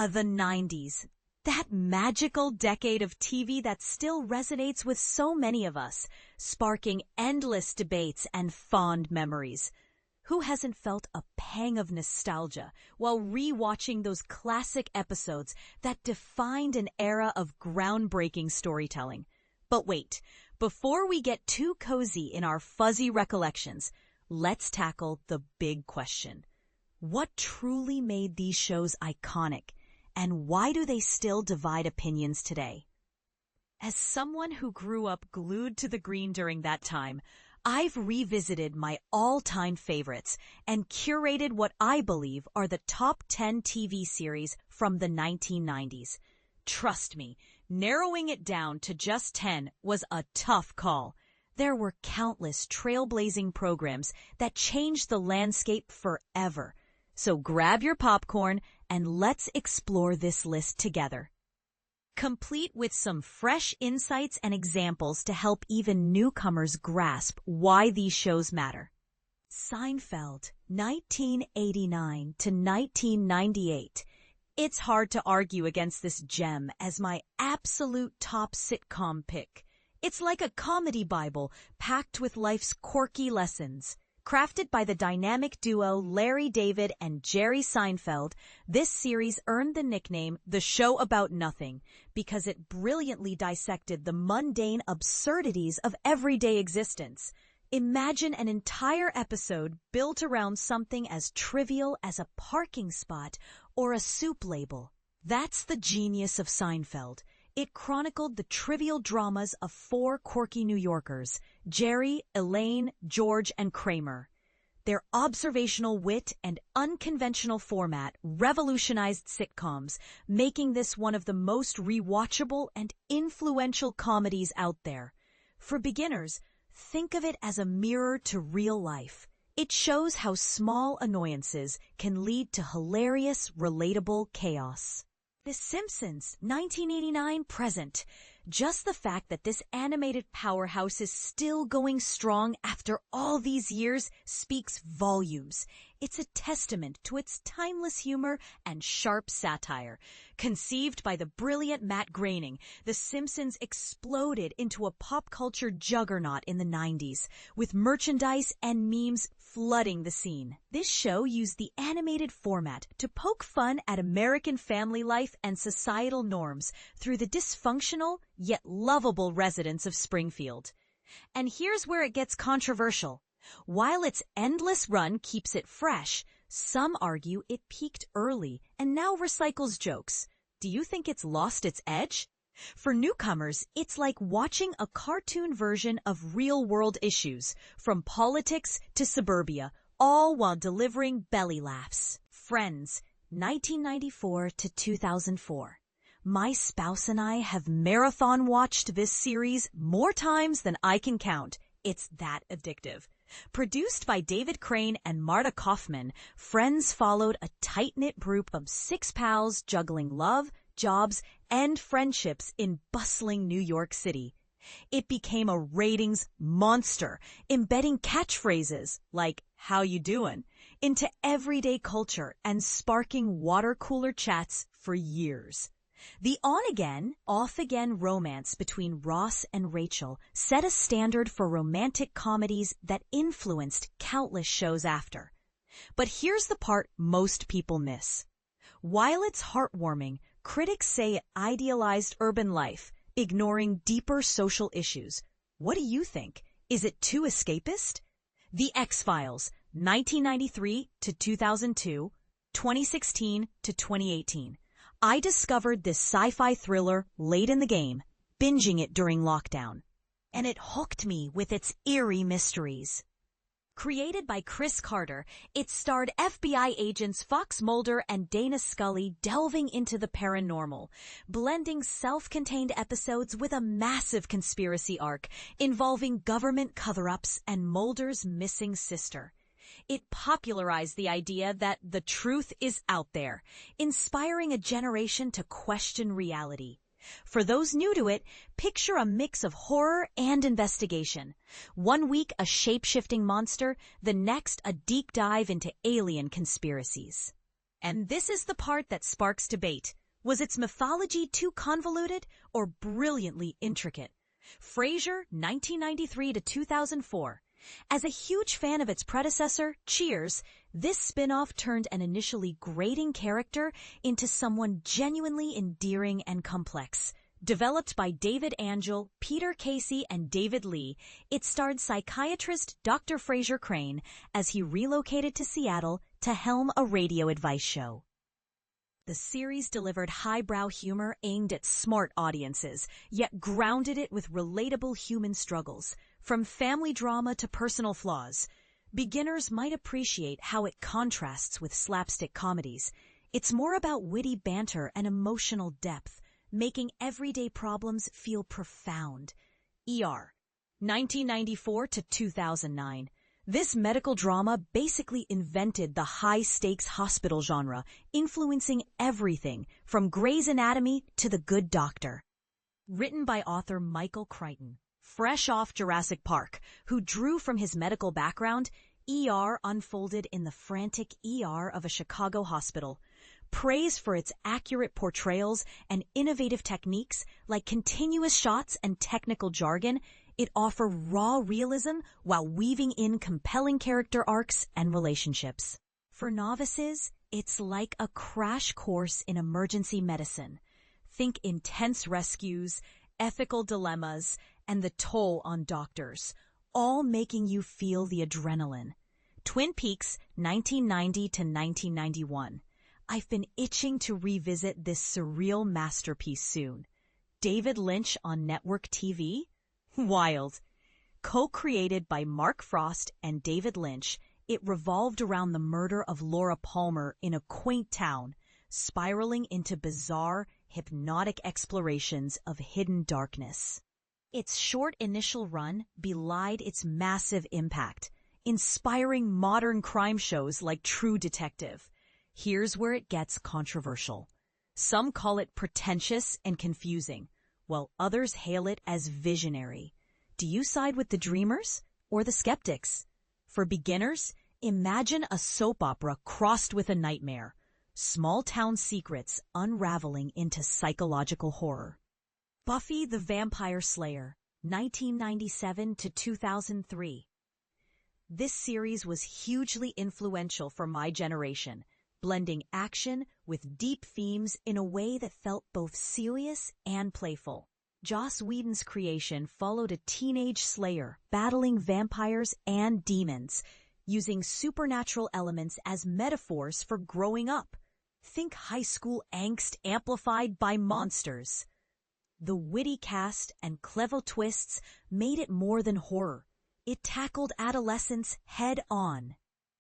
The 90s. That magical decade of TV that still resonates with so many of us, sparking endless debates and fond memories. Who hasn't felt a pang of nostalgia while re-watching those classic episodes that defined an era of groundbreaking storytelling? But wait, before we get too cozy in our fuzzy recollections, let's tackle the big question. What truly made these shows iconic, and why do they still divide opinions today? As someone who grew up glued to the green during that time, I've revisited my all-time favorites and curated what I believe are the top 10 TV series from the 1990s. Trust me, narrowing it down to just 10 was a tough call. There were countless trailblazing programs that changed the landscape forever. So grab your popcorn and let's explore this list together. Complete with some fresh insights and examples to help even newcomers grasp why these shows matter. Seinfeld, 1989 to 1998. It's hard to argue against this gem as my absolute top sitcom pick. It's like a comedy Bible packed with life's quirky lessons. Crafted by the dynamic duo Larry David and Jerry Seinfeld, this series earned the nickname The Show About Nothing because it brilliantly dissected the mundane absurdities of everyday existence. Imagine an entire episode built around something as trivial as a parking spot or a soup label. That's the genius of Seinfeld. It chronicled the trivial dramas of four quirky New Yorkers, Jerry, Elaine, George, and Kramer. Their observational wit and unconventional format revolutionized sitcoms, making this one of the most rewatchable and influential comedies out there. For beginners, think of it as a mirror to real life. It shows how small annoyances can lead to hilarious, relatable chaos. The Simpsons, 1989 present. Just the fact that this animated powerhouse is still going strong after all these years speaks volumes. It's a testament to its timeless humor and sharp satire. Conceived by the brilliant Matt Groening, The Simpsons exploded into a pop culture juggernaut in the 90s, with merchandise and memes flooding the scene. This show used the animated format to poke fun at American family life and societal norms through the dysfunctional yet lovable residents of Springfield. And here's where it gets controversial. While its endless run keeps it fresh, some argue it peaked early and now recycles jokes. Do you think it's lost its edge? For newcomers, it's like watching a cartoon version of real-world issues, from politics to suburbia, all while delivering belly laughs. Friends, 1994 to 2004. My spouse and I have marathon watched this series more times than I can count. It's that addictive. Produced by David Crane and Marta Kaufman, Friends followed a tight-knit group of six pals juggling love, jobs, and friendships in bustling New York City. It became a ratings monster, embedding catchphrases like, "How you doin'?" into everyday culture and sparking water cooler chats for years. The on-again, off-again romance between Ross and Rachel set a standard for romantic comedies that influenced countless shows after. But here's the part most people miss. While it's heartwarming, critics say it idealized urban life, ignoring deeper social issues. What do you think? Is it too escapist? The X-Files, 1993 to 2002, 2016 to 2018. I discovered this sci-fi thriller late in the game, binging it during lockdown. And it hooked me with its eerie mysteries. Created by Chris Carter, it starred FBI agents Fox Mulder and Dana Scully delving into the paranormal, blending self-contained episodes with a massive conspiracy arc involving government cover-ups and Mulder's missing sister. It popularized the idea that the truth is out there, inspiring a generation to question reality. For those new to it, picture a mix of horror and investigation. One week a shape-shifting monster, the next a deep dive into alien conspiracies. And this is the part that sparks debate. Was its mythology too convoluted or brilliantly intricate? Frasier, 1993 to 2004. As a huge fan of its predecessor, Cheers, this spin-off turned an initially grating character into someone genuinely endearing and complex. Developed by David Angel, Peter Casey, and David Lee, it starred psychiatrist Dr. Frasier Crane as he relocated to Seattle to helm a radio advice show. The series delivered highbrow humor aimed at smart audiences, yet grounded it with relatable human struggles, from family drama to personal flaws. Beginners might appreciate how it contrasts with slapstick comedies. It's more about witty banter and emotional depth, making everyday problems feel profound. ER, 1994 to 2009. This medical drama basically invented the high-stakes hospital genre, influencing everything from Grey's Anatomy to The Good Doctor. Written by author Michael Crichton, fresh off Jurassic Park, who drew from his medical background, ER unfolded in the frantic ER of a Chicago hospital. Praise for its accurate portrayals and innovative techniques like continuous shots and technical jargon, it offer raw realism while weaving in compelling character arcs and relationships. For novices, it's like a crash course in emergency medicine. Think intense rescues, ethical dilemmas, and the toll on doctors, all making you feel the adrenaline. Twin Peaks, 1990 to 1991. I've been itching to revisit this surreal masterpiece soon. David Lynch on network TV? Wild. Co-created by Mark Frost and David Lynch, it revolved around the murder of Laura Palmer in a quaint town, spiraling into bizarre, hypnotic explorations of hidden darkness. Its short initial run belied its massive impact, inspiring modern crime shows like True Detective. Here's where it gets controversial. Some call it pretentious and confusing, while others hail it as visionary. Do you side with the dreamers or the skeptics? For beginners, imagine a soap opera crossed with a nightmare. Small-town secrets unraveling into psychological horror. Buffy the Vampire Slayer, 1997 to 2003. This series was hugely influential for my generation, blending action with deep themes in a way that felt both serious and playful. Joss Whedon's creation followed a teenage slayer battling vampires and demons, using supernatural elements as metaphors for growing up. Think high school angst amplified by monsters. The witty cast and clever twists made it more than horror. It tackled adolescence head-on.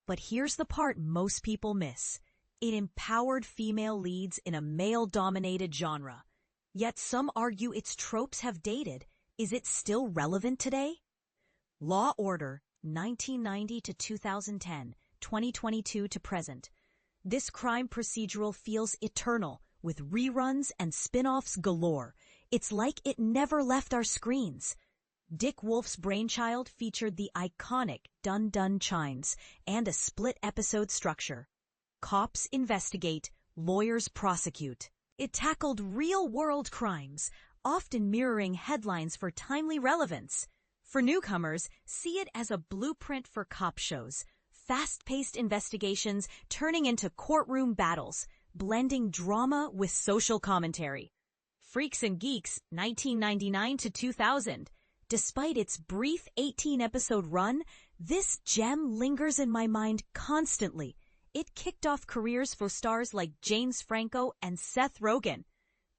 But here's the part most people miss. It empowered female leads in a male-dominated genre. Yet some argue its tropes have dated. Is it still relevant today? Law Order, 1990 to 2010, 2022 to present. This crime procedural feels eternal, with reruns and spin-offs galore. It's like it never left our screens. Dick Wolf's brainchild featured the iconic dun-dun chimes and a split-episode structure. Cops investigate, lawyers prosecute. It tackled real-world crimes, often mirroring headlines for timely relevance. For newcomers, see it as a blueprint for cop shows. Fast-paced investigations turning into courtroom battles, blending drama with social commentary. Freaks and Geeks, 1999 to 2000. Despite its brief 18-episode run, this gem lingers in my mind constantly. It kicked off careers for stars like James Franco and Seth Rogen.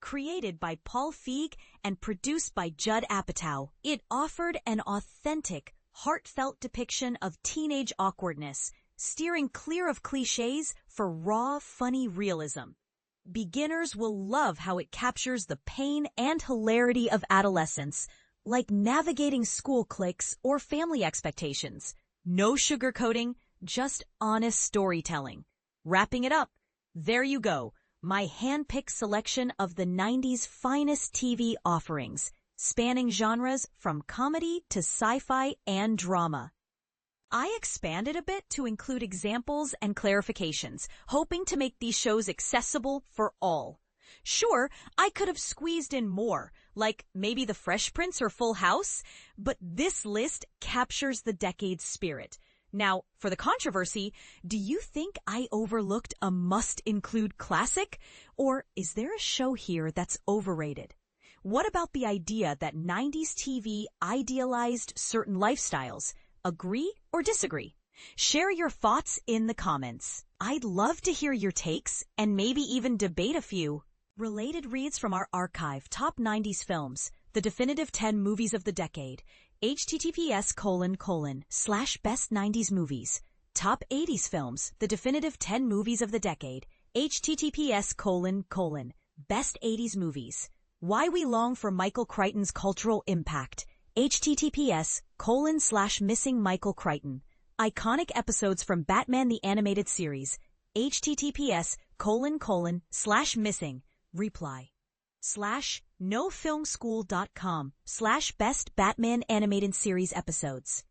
Created by Paul Feig and produced by Judd Apatow, it offered an authentic, heartfelt depiction of teenage awkwardness, steering clear of cliches for raw, funny realism. Beginners will love how it captures the pain and hilarity of adolescence, like navigating school cliques or family expectations. No sugarcoating, just honest storytelling. Wrapping it up, there you go, my hand-picked selection of the 90s finest TV offerings, spanning genres from comedy to sci-fi and drama. I expanded a bit to include examples and clarifications, hoping to make these shows accessible for all. Sure, I could have squeezed in more, like maybe The Fresh Prince or Full House, but this list captures the decade's spirit. Now, for the controversy, do you think I overlooked a must-include classic? Or is there a show here that's overrated? What about the idea that 90s TV idealized certain lifestyles? Agree or disagree? Share your thoughts in the comments. I'd love to hear your takes and maybe even debate a few. Related reads from our archive: Top 90s Films, The Definitive 10 Movies of the Decade, https://best 90s movies. Top 80s Films, The Definitive 10 Movies of the Decade, https://best 80s movies. Why We Long for Michael Crichton's Cultural Impact, https://missing Michael Crichton. Iconic episodes from Batman the Animated Series, https://missing reply /nofilmschool.com/best Batman animated series episodes.